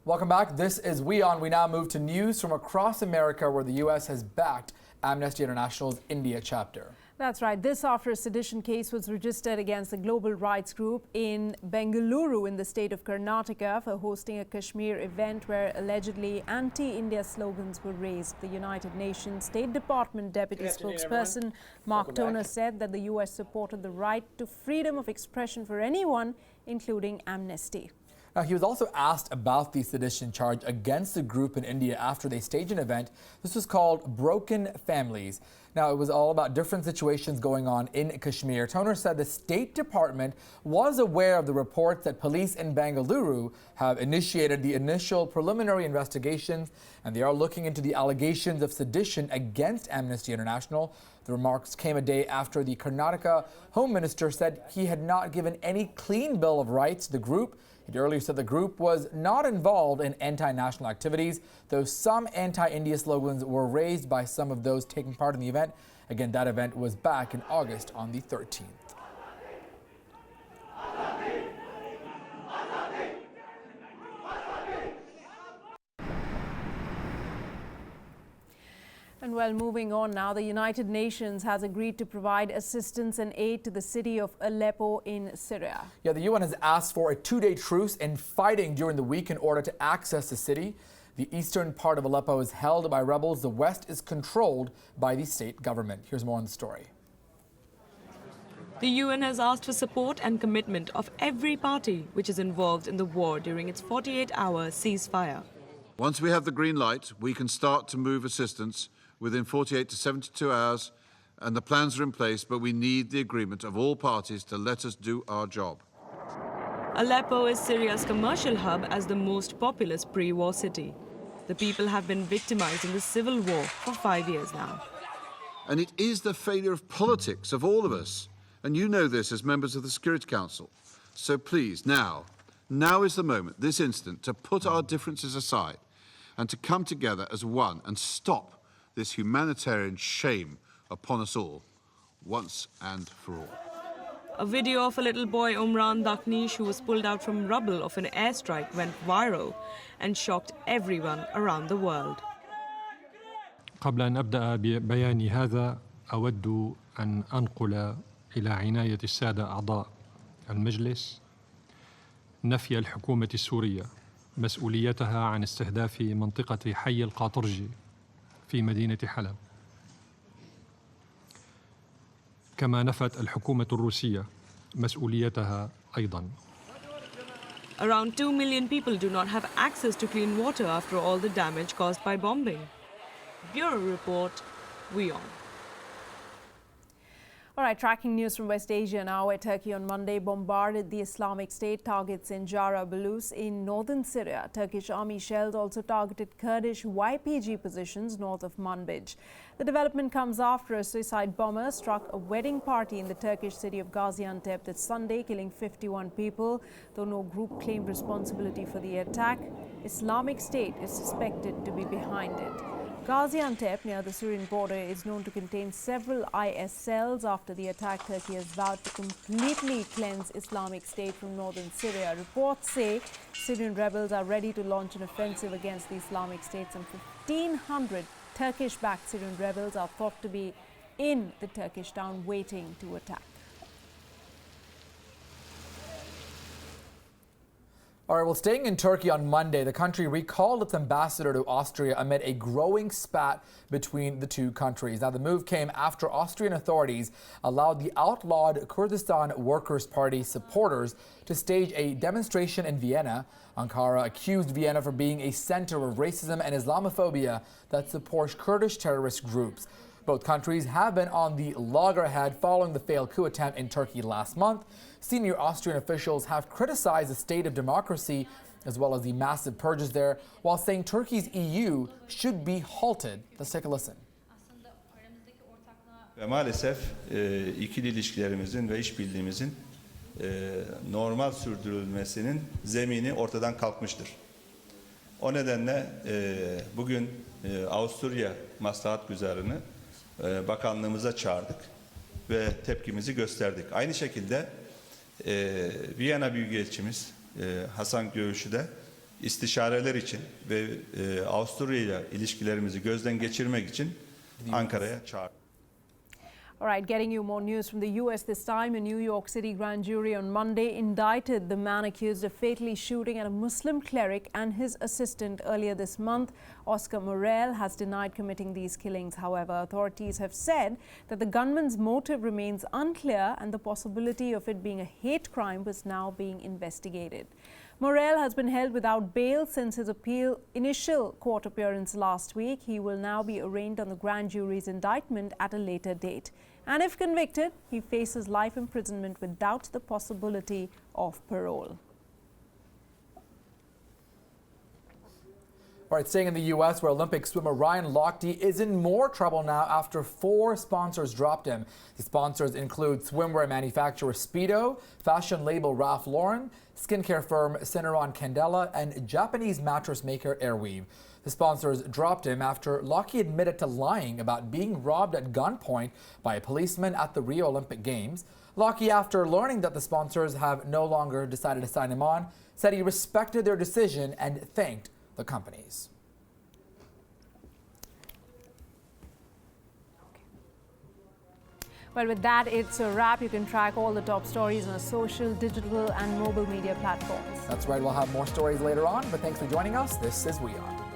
Welcome back. This is WION. We now move to news from across America where the U.S. has backed Amnesty International's India chapter. That's right. This after a sedition case was registered against the global rights group in Bengaluru in the state of Karnataka for hosting a Kashmir event where allegedly anti-India slogans were raised. The United Nations State Department Deputy Spokesperson Mark Toner said that the U.S. supported the right to freedom of expression for anyone, including Amnesty. Now, he was also asked about the sedition charge against the group in India after they staged an event. This was called Broken Families. Now, it was all about different situations going on in Kashmir. Toner said the State Department was aware of the reports that police in Bengaluru have initiated the initial preliminary investigations, and they are looking into the allegations of sedition against Amnesty International. The remarks came a day after the Karnataka Home Minister said he had not given any clean bill of rights to the group. He earlier said the group was not involved in anti-national activities, though some anti-India slogans were raised by some of those taking part in the event. Again, that event was back in August on the 13th. And well, moving on now, the United Nations has agreed to provide assistance and aid to the city of Aleppo in Syria. Yeah, the UN has asked for a 2-day truce in fighting during the week in order to access the city. The eastern part of Aleppo is held by rebels. The west is controlled by the state government. Here's more on the story. The UN has asked for support and commitment of every party which is involved in the war during its 48-hour ceasefire. Once we have the green light, we can start to move assistance within 48 to 72 hours, and the plans are in place, but we need the agreement of all parties to let us do our job. Aleppo is Syria's commercial hub as the most populous pre-war city. The people have been victimized in the civil war for 5 years now. And it is the failure of politics, of all of us, and you know this as members of the Security Council. So please, now is the moment, this instant, to put our differences aside and to come together as one and stop this humanitarian shame upon us all, once and for all. A video of a little boy, Umran Dakhnish, who was pulled out from rubble of an airstrike went viral and shocked everyone around the world. قبل أن أبدأ ببياني هذا أود أن أنقل إلى عناية السادة أعضاء المجلس نفي الحكومة السورية مسؤوليتها عن استهداف منطقة حي القاطرجي في مدينة حلب. كما نفت الحكومة الروسية مسؤوليتها أيضاً. Around 2 million people do not have access to clean water after all the damage caused by bombing. Bureau Report, WION. All right, tracking news from West Asia now, where Turkey on Monday bombarded the Islamic State targets in Jarablus in northern Syria. Turkish army shells also targeted Kurdish YPG positions north of Manbij. The development comes after a suicide bomber struck a wedding party in the Turkish city of Gaziantep this Sunday, killing 51 people. Though no group claimed responsibility for the attack, Islamic State is suspected to be behind it. Gaziantep, near the Syrian border, is known to contain several IS cells. After the attack, Turkey has vowed to completely cleanse Islamic State from northern Syria. Reports say Syrian rebels are ready to launch an offensive against the Islamic State. Some 1,500 Turkish-backed Syrian rebels are thought to be in the Turkish town waiting to attack. All right, well, staying in Turkey on Monday, the country recalled its ambassador to Austria amid a growing spat between the two countries. Now, the move came after Austrian authorities allowed the outlawed Kurdistan Workers' Party supporters to stage a demonstration in Vienna. Ankara accused Vienna for being a center of racism and Islamophobia that supports Kurdish terrorist groups. Both countries have been on the loggerhead following the failed coup attempt in Turkey last month. Senior Austrian officials have criticized the state of democracy as well as the massive purges there, while saying Turkey's EU should be halted. Let's take a listen. Ve maalesef ikili ilişkilerimizin ve işbirliğimizin normal sürdürülmesinin zemini ortadan kalkmıştır. O nedenle bugün Avusturya Maslahat Güzarı'nı bakanlığımıza çağırdık ve tepkimizi gösterdik. Aynı şekilde Viyana Büyükelçimiz Hasan Göğüş'ü de istişareler için ve Avusturya ile ilişkilerimizi gözden geçirmek için Ankara'ya çağırdı. All right, getting you more news from the U.S. this time. A New York City grand jury on Monday indicted the man accused of fatally shooting at a Muslim cleric and his assistant earlier this month. Oscar Morel has denied committing these killings. However, authorities have said that the gunman's motive remains unclear and the possibility of it being a hate crime was now being investigated. Morel has been held without bail since his initial court appearance last week. He will now be arraigned on the grand jury's indictment at a later date. And if convicted, he faces life imprisonment without the possibility of parole. All right, staying in the U.S., where Olympic swimmer Ryan Lochte is in more trouble now after 4 sponsors dropped him. The sponsors include swimwear manufacturer Speedo, fashion label Ralph Lauren, skincare firm Syneron Candela, and Japanese mattress maker Airweave. The sponsors dropped him after Lochte admitted to lying about being robbed at gunpoint by a policeman at the Rio Olympic Games. Lochte, after learning that the sponsors have no longer decided to sign him on, said he respected their decision and thanked the companies. Well, with that, it's a wrap. You can track all the top stories on our social, digital, and mobile media platforms. That's right. We'll have more stories later on, but thanks for joining us. This is WION.